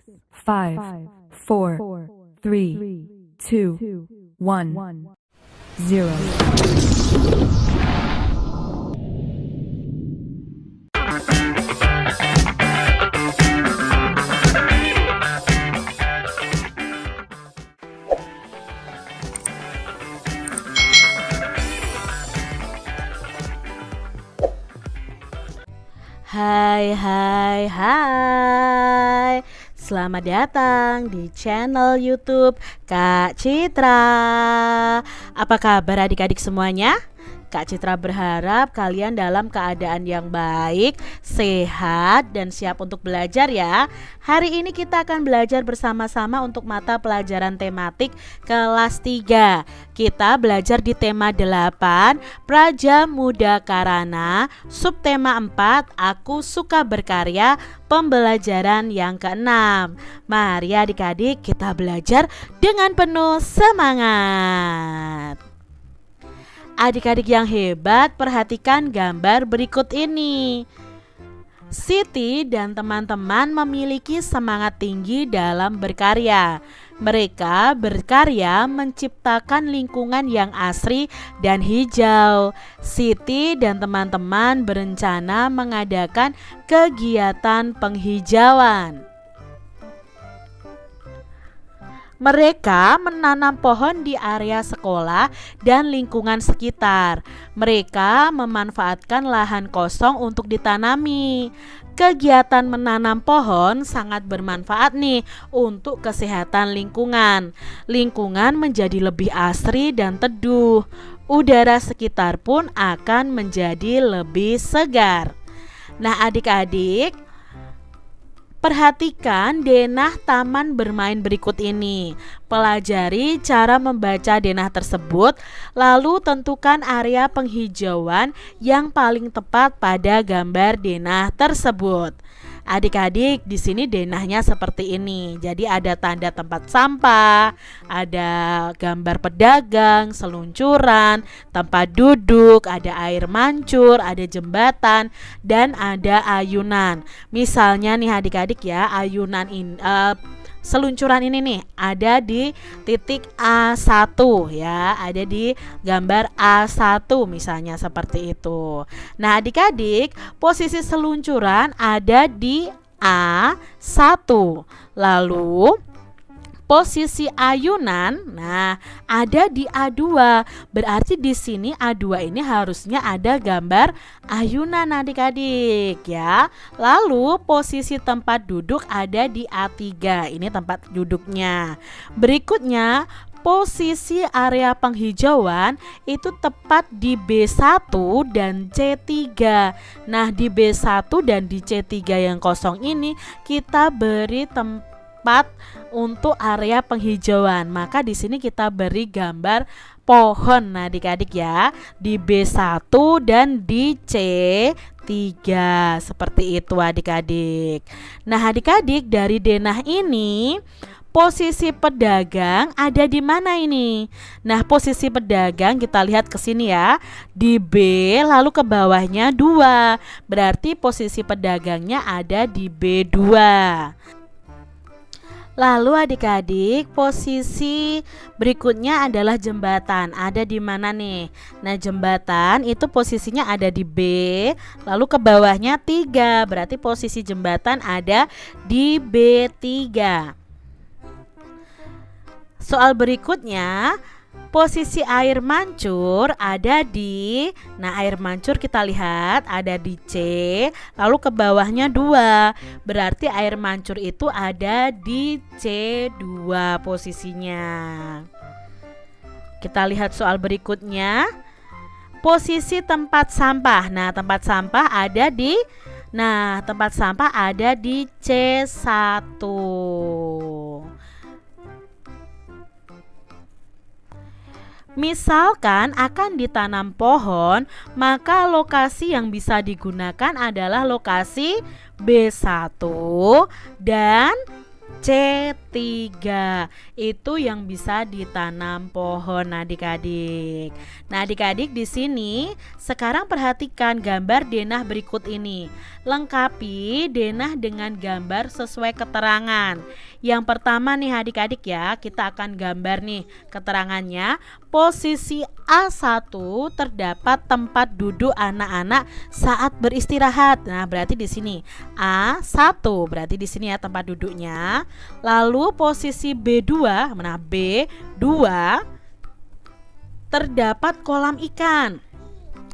5, 4, 3, 2, 1, 0. Hai. Selamat datang di channel YouTube Kak Citra. Apa kabar adik-adik semuanya? Kak Citra berharap kalian dalam keadaan yang baik, sehat, dan siap untuk belajar ya. Hari ini kita akan belajar bersama-sama untuk mata pelajaran tematik kelas 3. Kita belajar di tema 8, Praja Muda Karana, subtema 4, Aku Suka Berkarya, pembelajaran yang ke-6. Mari adik-adik kita belajar dengan penuh semangat. Adik-adik yang hebat, perhatikan gambar berikut ini. Siti dan teman-teman memiliki semangat tinggi dalam berkarya. Mereka berkarya menciptakan lingkungan yang asri dan hijau. Siti dan teman-teman berencana mengadakan kegiatan penghijauan. Mereka menanam pohon di area sekolah dan lingkungan sekitar. Mereka memanfaatkan lahan kosong untuk ditanami. Kegiatan menanam pohon sangat bermanfaat nih untuk kesehatan lingkungan. Lingkungan menjadi lebih asri dan teduh. Udara sekitar pun akan menjadi lebih segar. Nah adik-adik, perhatikan denah taman bermain berikut ini. Pelajari cara membaca denah tersebut, lalu tentukan area penghijauan yang paling tepat pada gambar denah tersebut. Adik-adik, di sini denahnya seperti ini. Jadi ada tanda tempat sampah, ada gambar pedagang, seluncuran, tempat duduk, ada air mancur, ada jembatan, dan ada ayunan. Misalnya nih adik-adik ya, ayunan ini seluncuran ini nih ada di titik A1 ya, ada di gambar A1 misalnya seperti itu. Nah adik-adik, posisi seluncuran ada di A1. Lalu posisi ayunan, nah ada di A2. Berarti di sini A2 ini harusnya ada gambar ayunan adik-adik ya. Lalu posisi tempat duduk ada di A3. Ini tempat duduknya. Berikutnya posisi area penghijauan itu tepat di B1 dan C3. Nah di B1 dan di C3 yang kosong ini kita beri tempat untuk area penghijauan. Maka di sini kita beri gambar pohon adik-adik ya, di B1 dan di C3 seperti itu adik-adik. Nah adik-adik, dari denah ini posisi pedagang ada di mana ini? Nah posisi pedagang kita lihat ke sini ya, di B lalu ke bawahnya 2. Berarti posisi pedagangnya ada di B2. Lalu adik-adik, posisi berikutnya adalah jembatan. Ada di mana nih? Nah jembatan itu posisinya ada di B, lalu ke bawahnya 3. Berarti posisi jembatan ada di B3. Soal berikutnya, posisi air mancur ada di, nah air mancur kita lihat ada di C, lalu ke bawahnya 2. Berarti air mancur itu ada di C2 posisinya. Kita lihat soal berikutnya, posisi tempat sampah. Nah tempat sampah ada di, nah tempat sampah ada di C1. Misalkan akan ditanam pohon, maka lokasi yang bisa digunakan adalah lokasi B1 dan C3 itu yang bisa ditanam pohon adik-adik. Nah, adik-adik di sini sekarang perhatikan gambar denah berikut ini. Lengkapi denah dengan gambar sesuai keterangan. Yang pertama nih adik-adik ya, kita akan gambar nih keterangannya. Posisi A1 terdapat tempat duduk anak-anak saat beristirahat. Nah, berarti di sini A1 berarti di sini ya tempat duduknya. Lalu posisi B2, mana B2 terdapat kolam ikan.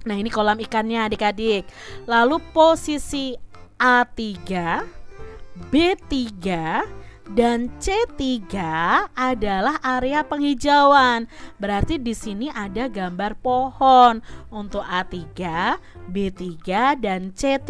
Nah, ini kolam ikannya adik-adik. Lalu posisi A3, B3 dan C3 adalah area penghijauan. Berarti di sini ada gambar pohon untuk A3, B3 dan C3.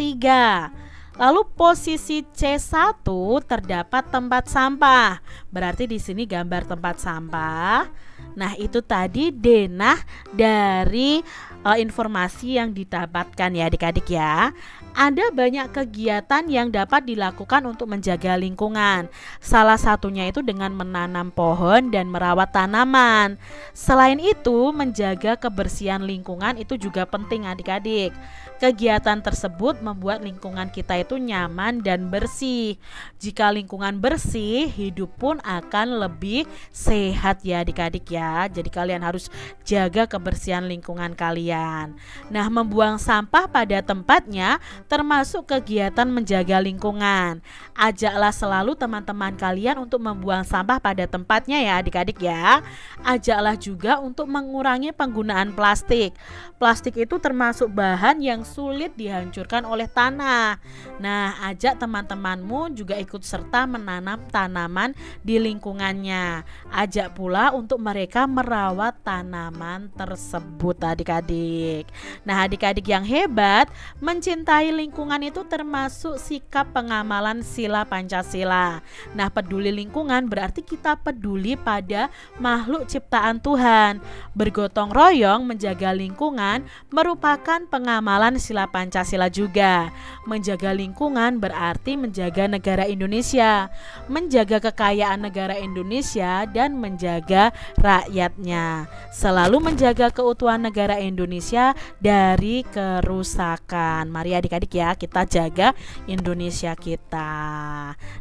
Lalu posisi C1 terdapat tempat sampah. Berarti di sini gambar tempat sampah. Nah, itu tadi denah dari informasi yang didapatkan ya adik-adik ya. Ada banyak kegiatan yang dapat dilakukan untuk menjaga lingkungan. Salah satunya itu dengan menanam pohon dan merawat tanaman. Selain itu, menjaga kebersihan lingkungan itu juga penting adik-adik. Kegiatan tersebut membuat lingkungan kita itu nyaman dan bersih. Jika lingkungan bersih, hidup pun akan lebih sehat ya adik-adik ya. Jadi kalian harus jaga kebersihan lingkungan kalian. Nah, membuang sampah pada tempatnya termasuk kegiatan menjaga lingkungan. Ajaklah selalu teman-teman kalian untuk membuang sampah pada tempatnya ya adik-adik ya. Ajaklah juga untuk mengurangi penggunaan plastik. Plastik itu termasuk bahan yang sulit dihancurkan oleh tanah. Nah, ajak teman-temanmu juga ikut serta menanam tanaman di lingkungannya. Ajak pula untuk mereka merawat tanaman tersebut adik-adik. Nah, adik-adik yang hebat, mencintai lingkungan itu termasuk sikap pengamalan sila Pancasila. Nah, peduli lingkungan berarti kita peduli pada makhluk ciptaan Tuhan. Bergotong royong menjaga lingkungan merupakan pengamalan sila Pancasila juga. Menjaga lingkungan berarti menjaga negara Indonesia, menjaga kekayaan negara Indonesia dan menjaga rakyatnya. Selalu menjaga keutuhan negara Indonesia dari kerusakan. Mari adik-adik ya, kita jaga Indonesia kita.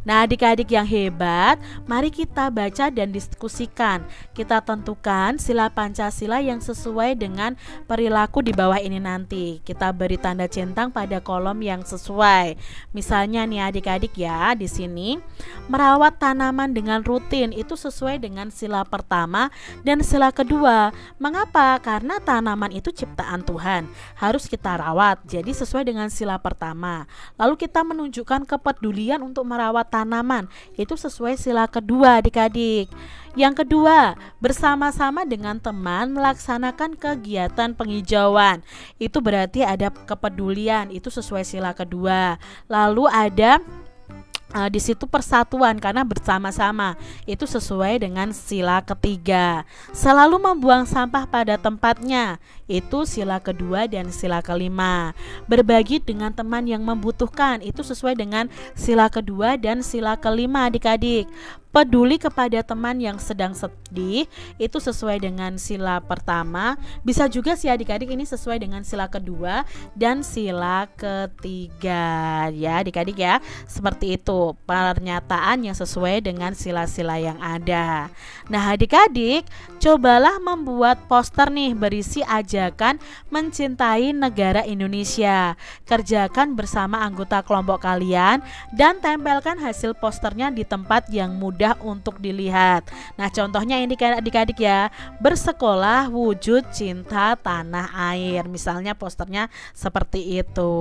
Nah, adik-adik yang hebat, mari kita baca dan diskusikan. Kita tentukan sila Pancasila yang sesuai dengan perilaku di bawah ini nanti. Kita beri tanda centang pada kolom yang sesuai. Misalnya nih adik-adik ya, di sini merawat tanaman dengan rutin itu sesuai dengan sila pertama dan sila kedua. Mengapa? Karena tanaman itu ciptaan Tuhan, harus kita rawat. Jadi sesuai dengan sila pertama. Lalu kita menunjukkan kepedulian untuk merawat tanaman, itu sesuai sila kedua adik-adik. Yang kedua, bersama-sama dengan teman melaksanakan kegiatan penghijauan. Itu berarti ada kepedulian, itu sesuai sila kedua. Lalu ada di situ persatuan karena bersama-sama, itu sesuai dengan sila ketiga. Selalu membuang sampah pada tempatnya, itu sila kedua dan sila kelima. Berbagi dengan teman yang membutuhkan, itu sesuai dengan sila kedua dan sila kelima adik-adik. Peduli kepada teman yang sedang sedih, itu sesuai dengan sila pertama. Bisa juga sih adik-adik ini sesuai dengan sila kedua dan sila ketiga ya adik-adik ya. Seperti itu pernyataan yang sesuai dengan sila-sila yang ada. Nah adik-adik, cobalah membuat poster nih berisi ajakan mencintai negara Indonesia. Kerjakan bersama anggota kelompok kalian dan tempelkan hasil posternya di tempat yang mudah untuk dilihat. Nah contohnya ini kan adik-adik ya, bersekolah wujud cinta tanah air. Misalnya posternya seperti itu.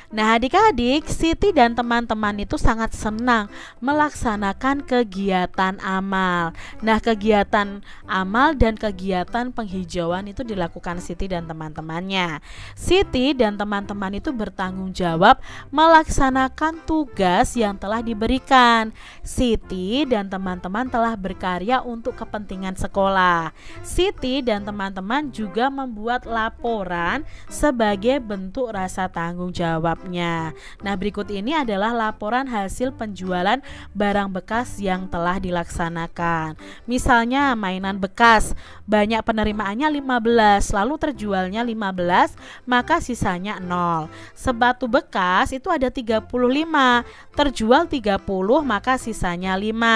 Nah adik-adik, Siti dan teman-teman itu sangat senang melaksanakan kegiatan amal. Nah kegiatan amal dan kegiatan penghijauan itu dilakukan Siti dan teman-temannya. Siti dan teman-teman itu bertanggung jawab melaksanakan tugas yang telah diberikan. Siti Siti dan teman-teman telah berkarya untuk kepentingan sekolah. Siti dan teman-teman juga membuat laporan sebagai bentuk rasa tanggung jawabnya. Nah, berikut ini adalah laporan hasil penjualan barang bekas yang telah dilaksanakan. Misalnya mainan bekas, banyak penerimaannya 15, lalu terjualnya 15, maka sisanya 0. Sepatu bekas itu ada 35, terjual 30, maka sisanya 5.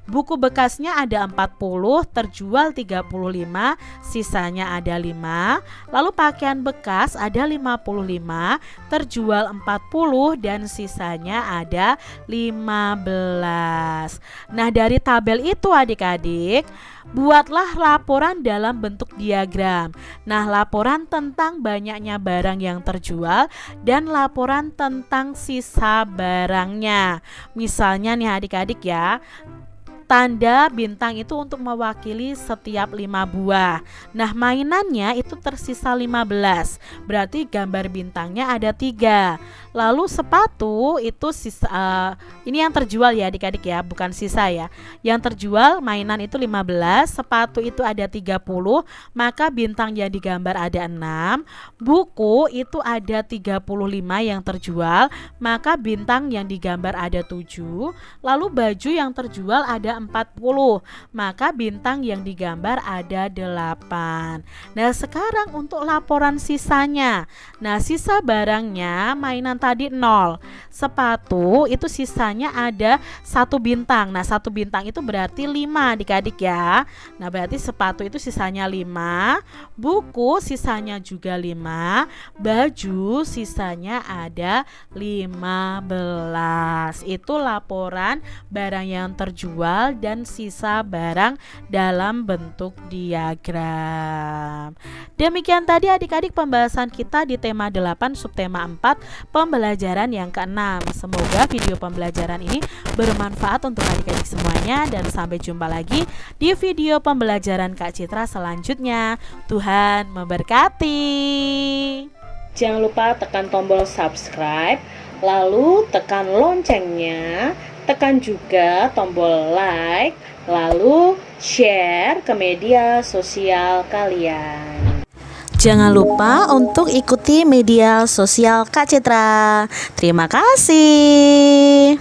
Buku bekasnya ada 40, terjual 35, sisanya ada 5. Lalu pakaian bekas ada 55, terjual 40 dan sisanya ada 15. Nah, dari tabel itu adik-adik, buatlah laporan dalam bentuk diagram. Nah, laporan tentang banyaknya barang yang terjual dan laporan tentang sisa barangnya. Misalnya nih adik-adik ya, tanda bintang itu untuk mewakili setiap 5 buah. Nah, mainannya itu tersisa 15, berarti gambar bintangnya ada 3. Lalu sepatu itu sisa, ini yang terjual ya adik-adik ya, bukan sisa ya. Yang terjual mainan itu 15, sepatu itu ada 30, maka bintang yang digambar ada 6. Buku itu ada 35 yang terjual, maka bintang yang digambar ada 7. Lalu baju yang terjual ada 40, maka bintang yang digambar ada 8. Nah, sekarang untuk laporan sisanya. Nah, sisa barangnya mainan tadi 0. Sepatu itu sisanya ada 1 bintang. Nah, 1 bintang itu berarti 5 adik-adik ya. Nah, berarti sepatu itu sisanya 5, buku sisanya juga 5, baju sisanya ada 15. Itu laporan barang yang terjual dan sisa barang dalam bentuk diagram. Demikian tadi adik-adik pembahasan kita di tema 8 subtema 4 pembelajaran yang ke-6. Semoga video pembelajaran ini bermanfaat untuk adik-adik semuanya dan sampai jumpa lagi di video pembelajaran Kak Citra selanjutnya. Tuhan memberkati. Jangan lupa tekan tombol subscribe, lalu tekan loncengnya, tekan juga tombol like, lalu share ke media sosial kalian. Jangan lupa untuk ikuti media sosial Kak Citra. Terima kasih.